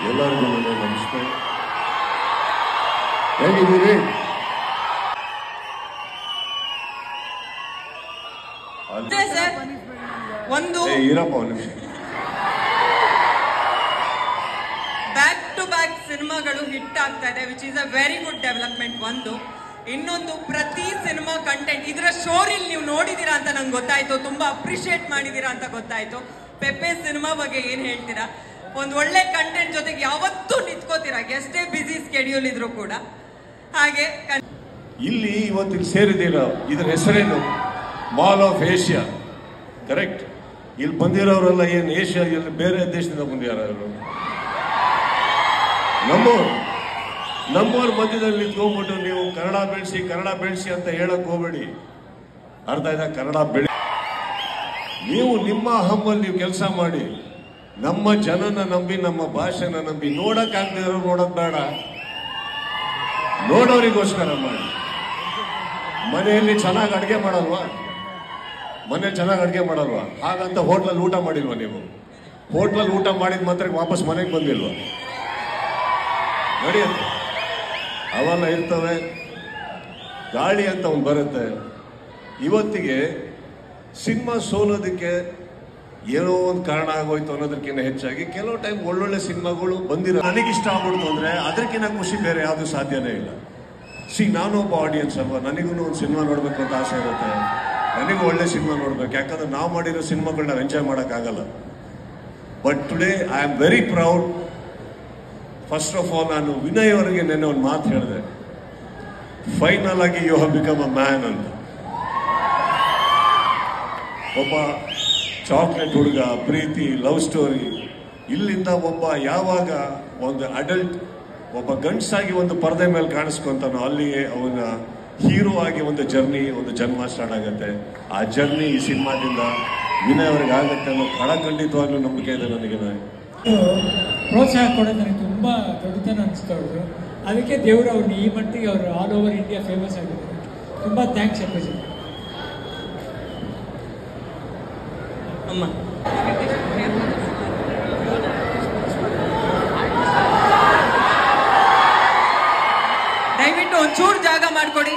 ಎಲ್ಲರಿಗೂ ನನ್ನ ನಮಸ್ತೆ. ಹೇಗಿದ್ದೀರಿ? ಒಂದು ಇರಪ್ಪ ಒಂದು ನಿಮಿಷ. ಬ್ಯಾಕ್ ಟು ಬ್ಯಾಕ್ ಸಿನಿಮಾಗಳು ಹಿಟ್ ಆಗ್ತಾ ಇದೆ, which is a very good development. ಒಂದು ಇನ್ನೊಂದು, ಪ್ರತಿ ಸಿನಿಮಾ ಕಂಟೆಂಟ್ ಇದರ ಸ್ಟೋರಿಲ್ ನೀವು ನೋಡಿದೀರಾ ಅಂತ ನಂಗೆ ಗೊತ್ತಾಯ್ತು, ತುಂಬಾ ಅಪ್ರಿಶಿಯೇಟ್ ಮಾಡಿದೀರಾ ಅಂತ ಗೊತ್ತಾಯ್ತು. ಪೆಪ್ಪೆ ಸಿನಿಮಾ ಬಗ್ಗೆ ಏನ್ ಹೇಳ್ತೀರಾ? ಒಂದು ಒಳ್ಳೆ ಕಂಟೆಂಟ್ ಜೊತೆಗೆ ಯಾವತ್ತೂ ನಿಂತ್ಕೋತೀರಾ, ಎಷ್ಟೇ ಬಿಸಿ ಸ್ಕೆಡ್ಯೂಲ್ ಇದ್ರು ಕೂಡ. ಹಾಗೆ ಇಲ್ಲಿ ಇವತ್ತಿಗೆ ಸೇರಿದ್ದೀರಾ, ಇದರ ಹೆಸರೇನು? Mall of Asia, correct? ಇಲ್ಲಿ ಬಂದಿರೋರೆಲ್ಲ ಏನು ಏಷ್ಯಾ, ಇಲ್ಲಿ ಬೇರೆ ದೇಶದಿಂದ ಬಂದಿರೋ ನಮ್ಮವ್ರ ಮಧ್ಯದಲ್ಲಿ ನಿಂತ್ಕೊಂಡ್ಬಿಟ್ಟು ನೀವು ಕನ್ನಡ ಬೆಳೆಸಿ ಅಂತ ಹೇಳಕ್ ಹೋಗ್ಬೇಡಿ. ಅರ್ಥ ಆಯ್ತಾ? ಕನ್ನಡ ಬೆಳೆ, ನೀವು ನಿಮ್ಮ ಹಮ್ಮಲ್ಲಿ ನೀವು ಕೆಲಸ ಮಾಡಿ. ನಮ್ಮ ಜನನ ನಂಬಿ, ನಮ್ಮ ಭಾಷೆನ ನಂಬಿ ನೋಡಕ್ಕಾಗದಿರೋ ನೋಡಕ್ ಬೇಡ, ನೋಡೋರಿಗೋಸ್ಕರ ಮಾಡಿ. ಮನೆಯಲ್ಲಿ ಚೆನ್ನಾಗಿ ಅಡುಗೆ ಮಾಡಲ್ವಾ? ಹಾಗಂತ ಹೋಟ್ಲಲ್ಲಿ ಊಟ ಮಾಡಿಲ್ವಾ ನೀವು? ಹೋಟ್ಲಲ್ಲಿ ಊಟ ಮಾಡಿದ ಮಾತ್ರ ವಾಪಸ್ ಮನೆಗೆ ಬಂದಿಲ್ವಾ? ನಡೆಯುತ್ತೆ, ಅವೆಲ್ಲ ಇರ್ತವೆ. ಗಾಳಿ ಅಂತ ಒಂದು ಬರುತ್ತೆ. ಇವತ್ತಿಗೆ ಸಿನಿಮಾ ಸೋಲೋದಕ್ಕೆ ಏನೋ ಒಂದು ಕಾರಣ ಆಗೋಯ್ತು ಅನ್ನೋದಕ್ಕಿಂತ ಹೆಚ್ಚಾಗಿ ಕೆಲವು ಟೈಮ್ ಒಳ್ಳೊಳ್ಳೆ ಸಿನಿಮಾಗಳು ಬಂದಿರೋ ನನಗಿಷ್ಟ ಆಗ್ಬಿಡ್ತು ಅಂದ್ರೆ ಅದಕ್ಕಿಂತ ಖುಷಿ ಬೇರೆ ಯಾವುದು ಸಾಧ್ಯನೇ ಇಲ್ಲ. ನಾನೊಬ್ಬ ಆಡಿಯನ್ಸ್ ಅಲ್ವಾ, ನನಗೂ ಒಂದು ಸಿನಿಮಾ ನೋಡ್ಬೇಕು ಅಂತ ಆಸೆ ಇರುತ್ತೆ. ನನಗೂ ಒಳ್ಳೆ ಸಿನಿಮಾ ನೋಡ್ಬೇಕು, ಯಾಕಂದ್ರೆ ನಾವು ಮಾಡಿರೋ ಸಿನಿಮಾಗಳನ್ನ ನಾವು ಎಂಜಾಯ್ ಮಾಡೋಕ್ಕಾಗಲ್ಲ. But today I am very proud. First of all ನಾನು ವಿನಯ್ ಅವರಿಗೆ ನೆನ್ನೆ ಒಂದು ಮಾತು ಹೇಳಿದೆ, ಫೈನಲ್ ಆಗಿ you have become a man ಅಂತ. ಒಬ್ಬ ಚಾಕ್ಲೇಟ್ ಹುಡುಗ, ಪ್ರೀತಿ, ಲವ್ ಸ್ಟೋರಿ, ಇಲ್ಲಿಂದ ಒಬ್ಬ ಯಾವಾಗ ಒಂದು ಅಡಲ್ಟ್, ಒಬ್ಬ ಗಂಡಸಾಗಿ ಒಂದು ಪರದೆ ಮೇಲೆ ಕಾಣಿಸ್ಕೊಂತಾನೋ ಅಲ್ಲಿಗೆ ಅವನ ಹೀರೋ ಆಗಿ ಒಂದು ಜರ್ನಿ, ಒಂದು ಜನ್ಮ ಸ್ಟಾರ್ಟ್ ಆಗುತ್ತೆ. ಆ ಜರ್ನಿ ಈ ಸಿನಿಮಾದಿಂದ ವಿನಯ್ ಅವ್ರಿಗೆ ಆಗುತ್ತೆ ಅನ್ನೋ ಖಂಡಿತವಾಗ್ಲೂ ನಂಬಿಕೆ ಇದೆ ನನಗೆ. ಪ್ರೋತ್ಸಾಹ ಕೊಡೋದು ನನಗೆ ತುಂಬ ದೊಡ್ಡತನ ಅನಿಸ್ತಾ ಇದ್ರು. ಅದಕ್ಕೆ ದೇವರು ಅವ್ರನ್ನ ಈ ಮಟ್ಟಿಗೆ ಅವರು ಆಲ್ ಓವರ್ ಇಂಡಿಯಾ ಫೇಮಸ್ ಆಗಿದ್ದಾರೆ. ತುಂಬ ಥ್ಯಾಂಕ್ಸ್ ಅಪ್ಪಾಜಿ. ಅಮ್ಮ ದಯವಿಟ್ಟು ಒಂಚೂರು ಜಾಗ ಮಾಡಿಕೊಡಿ.